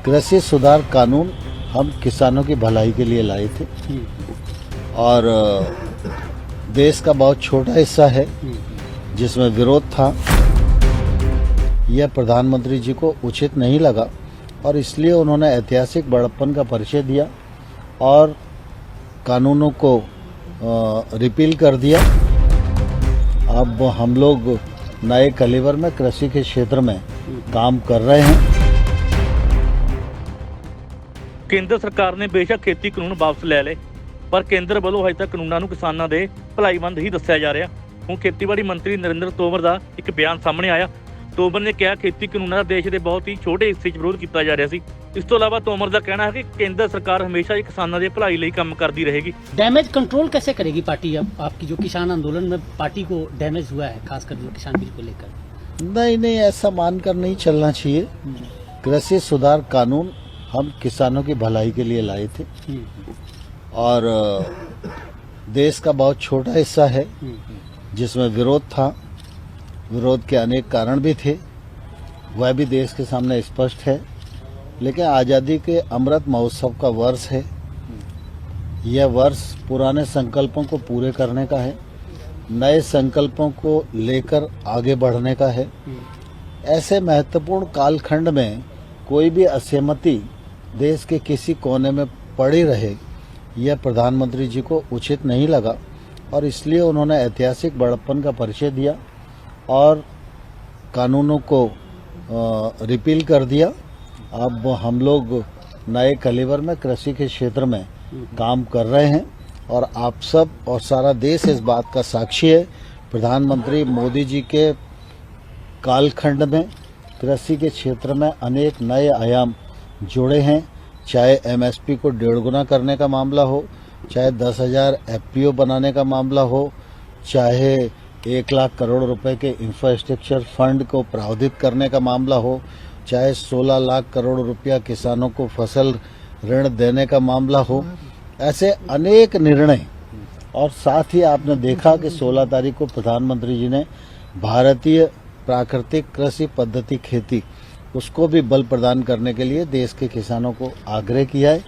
कृषि सुधार कानून हम किसानों की भलाई के लिए लाए थे और देश का बहुत छोटा हिस्सा है जिसमें विरोध था। यह प्रधानमंत्री जी को उचित नहीं लगा और इसलिए उन्होंने ऐतिहासिक बड़प्पन का परिचय दिया और कानूनों को रिपील कर दिया। अब हम लोग नए कलेवर में कृषि के क्षेत्र में काम कर रहे हैं। ਕੇਂਦਰ ਸਰਕਾਰ ਨੇ ਬੇਸ਼ੱਕ ਖੇਤੀ ਕਾਨੂੰਨ ਵਾਪਸ ਲੈ ਲਏ, ਪਰ ਕੇਂਦਰ ਵੱਲੋਂ ਹਜੇ ਤੱਕ ਕਾਨੂੰਨਾਂ ਨੂੰ ਕਿਸਾਨਾਂ ਦੇ ਭਲਾਈਮੰਦ ਹੀ ਦੱਸਿਆ ਜਾ ਰਿਹਾ। ਹੁਣ ਖੇਤੀਬਾੜੀ ਮੰਤਰੀ ਨਰਿੰਦਰ ਤੋਮਰ ਦਾ ਇੱਕ ਬਿਆਨ ਸਾਹਮਣੇ ਆਇਆ। ਤੋਮਰ ਨੇ ਕਿਹਾ ਖੇਤੀ ਕਾਨੂੰਨਾਂ ਦਾ ਦੇਸ਼ ਦੇ ਬਹੁਤ ਹੀ ਛੋਟੇ ਹਿੱਸੇ 'ਚ ਵਿਰੋਧ ਕੀਤਾ ਜਾ ਰਿਹਾ ਸੀ। ਇਸ ਤੋਂ ਇਲਾਵਾ ਤੋਮਰ ਦਾ ਕਹਿਣਾ ਹੈ ਕਿ ਕੇਂਦਰ ਸਰਕਾਰ ਹਮੇਸ਼ਾ ਹੀ ਕਿਸਾਨਾਂ ਦੇ ਭਲਾਈ ਲਈ ਕੰਮ ਕਰਦੀ रहेगी। डैमेज कंट्रोल कैसे करेगी पार्टी? अब आपकी जो किसान आंदोलन में पार्टी को डैमेज हुआ है, खासकर जो किसान बिल को लेकर। नहीं, ऐसा मानकर नहीं चलना चाहिए। कृषि सुधार कानून हम किसानों की भलाई के लिए लाए थे और देश का बहुत छोटा हिस्सा है जिसमें विरोध था। विरोध के अनेक कारण भी थे, वह भी देश के सामने स्पष्ट है। लेकिन आज़ादी के अमृत महोत्सव का वर्ष है। यह वर्ष पुराने संकल्पों को पूरे करने का है, नए संकल्पों को लेकर आगे बढ़ने का है। ऐसे महत्वपूर्ण कालखंड में कोई भी असहमति देश के किसी कोने में पड़ी रहे, यह प्रधानमंत्री जी को उचित नहीं लगा और इसलिए उन्होंने ऐतिहासिक बड़प्पन का परिचय दिया और कानूनों को रिपील कर दिया। अब हम लोग नए कलेवर में कृषि के क्षेत्र में काम कर रहे हैं और आप सब और सारा देश इस बात का साक्षी है। प्रधानमंत्री मोदी जी के कालखंड में कृषि के क्षेत्र में अनेक नए आयाम जुड़े हैं। चाहे एमएसपी को 1.5 गुना करने का मामला हो, चाहे 10,000 एफपीओ बनाने का मामला हो, चाहे 1 लाख करोड़ रुपए के इंफ्रास्ट्रक्चर फंड को प्रावधानित करने का मामला हो, चाहे 16 लाख करोड़ रुपया किसानों को फसल ऋण देने का मामला हो। ऐसे अनेक निर्णय और साथ ही आपने देखा कि 16 तारीख को प्रधानमंत्री जी ने भारतीय प्राकृतिक कृषि पद्धति खेती उसको भी बल प्रदान करने के लिए देश के किसानों को आग्रह किया है।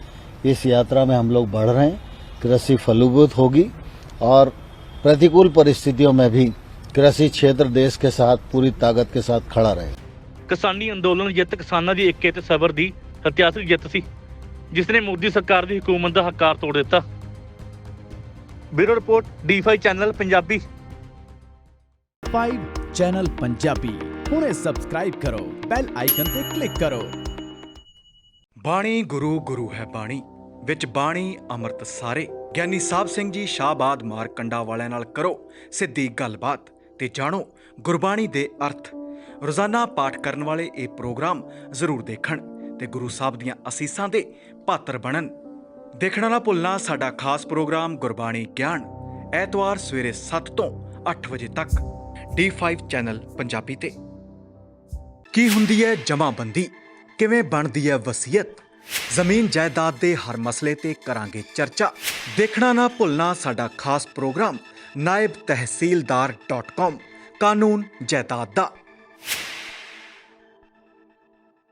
इस यात्रा में हम लोग बढ़ रहे हैं। कृषि फलीभूत होगी और प्रतिकूल परिस्थितियों में भी कृषि क्षेत्र देश के साथ पूरी ताकत के साथ खड़ा रहे। ਕਿਸਾਨੀ ਅੰਦੋਲਨ ਜਿੱਤ ਕਿਸਾਨਾਂ ਦੀ ਏਕੇ ਤੇ ਸਬਰ ਦੀ ਇਤਿਹਾਸਕ ਜਿੱਤ ਸੀ, ਜਿਸ ਨੇ ਮੋਦੀ ਸਰਕਾਰ ਦੀ ਹਕੂਮਤ ਦਾ ਹੱਕਾਰ ਤੋੜ ਦਿੱਤਾ। Bureau report D5 channel Punjabi. 5 channel Punjabi ਹੁਣੇ ਸਬਸਕ੍ਰਾਈਬ ਕਰੋ, ਬੈਲ ਆਈਕਨ ਤੇ ਕਲਿੱਕ ਕਰੋ। ਬਾਣੀ ਗੁਰੂ ਗੁਰੂ ਹੈ ਬਾਣੀ ਵਿੱਚ ਬਾਣੀ ਅੰਮ੍ਰਿਤ ਸਾਰੇ। ਗਿਆਨੀ ਸਾਹਿਬ ਸਿੰਘ ਜੀ ਸ਼ਾਹਬਾਦ ਮਾਰਕੰਡਾ ਵਾਲਿਆਂ ਨਾਲ ਕਰੋ ਸਿੱਧੀ ਗੱਲਬਾਤ ਤੇ ਜਾਣੋ ਗੁਰਬਾਣੀ ਦੇ ਅਰਥ। ਰੋਜ਼ਾਨਾ ਪਾਠ ਕਰਨ ਵਾਲੇ ਇਹ ਪ੍ਰੋਗਰਾਮ ਜ਼ਰੂਰ ਦੇਖਣ ਤੇ ਗੁਰੂ ਸਾਹਿਬ ਦੀਆਂ ਅਸੀਸਾਂ ਦੇ ਪਾਤਰ ਬਣਨ। ਦੇਖਣਾ ਨਾ ਭੁੱਲਣਾ ਸਾਡਾ ਖਾਸ ਪ੍ਰੋਗਰਾਮ ਗੁਰਬਾਣੀ ਗਿਆਨ, ਐਤਵਾਰ ਸਵੇਰੇ 7 ਤੋਂ 8 ਵਜੇ ਤੱਕ D5 ਚੈਨਲ ਪੰਜਾਬੀ ਤੇ। ਕੀ ਹੁੰਦੀ ਹੈ ਜਮਾਬੰਦੀ, ਕਿਵੇਂ ਬਣਦੀ ਹੈ ਵਸੀਅਤ, ਜ਼ਮੀਨ ਜਾਇਦਾਦ ਦੇ ਹਰ ਮਸਲੇ ਤੇ ਕਰਾਂਗੇ ਚਰਚਾ। ਦੇਖਣਾ ਨਾ ਭੁੱਲਣਾ ਸਾਡਾ ਖਾਸ ਪ੍ਰੋਗਰਾਮ naibtehsildar.com ਕਾਨੂੰਨ ਜਾਇਦਾਦ ਦਾ।